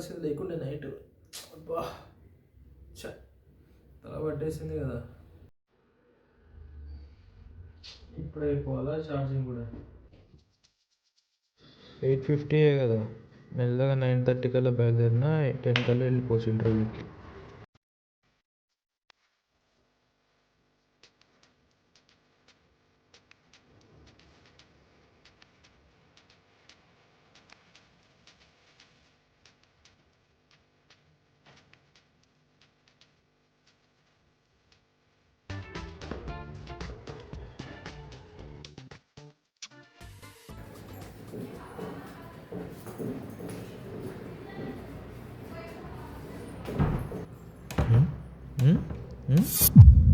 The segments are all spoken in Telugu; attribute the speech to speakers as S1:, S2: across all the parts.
S1: పరిస్థితి లేకుండే నైట్. అబ్బా తల పట్టేసింది కదా. ఇప్పుడు అయిపోవాలా ఛార్జింగ్ కూడా? 8:50 కదా, మెల్లగా 9:30 కల్లా బయలుదేరిన 10 కల్లా వెళ్ళిపోవచ్చు ఇంటర్వ్యూకి.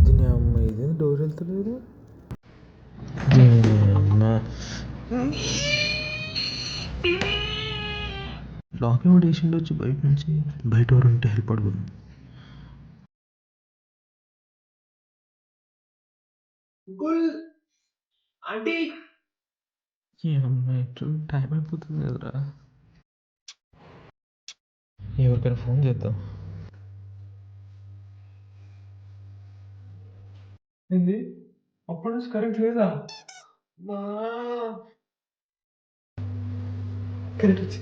S1: దీని అమ్మ ఇది డోర్ వెళ్తలేదు. లాక్ ఎవరు వేసిండు వచ్చి బయట నుంచి? బయట ఎవరు ఉంటే హెల్ప్ అడుగుదు. టైం అయిపోతుంది కదరా. ఎవరికైనా ఫోన్ చేద్దాం. ఏంది అప్పటి నుంచి కరెంట్ లేదా? కరెంట్ వచ్చి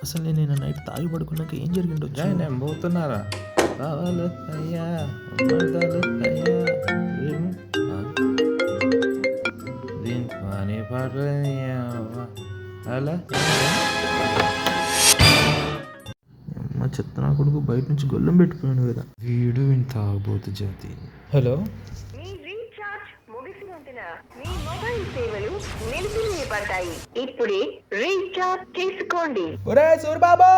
S1: అసలు నేను నైట్ తాగి పడుకున్నాక ఏం జరిగిండో నేను పోతున్నారా కావాలి అయ్యా అయ్యా దీని పని పడని అలా అమ్మ చెత్త నా కొడుకు బయట నుంచి గొల్లం పెట్టిపోయాడు కదా వీడు ఇంత తాగబోతు జాతి. హలో,
S2: మీ మొబైల్ సేవలు నిలిపివేయబడ్డాయి. ఇప్పుడే రీఛార్జ్ చేసుకోండి.
S1: ఒరే సూరిబాబు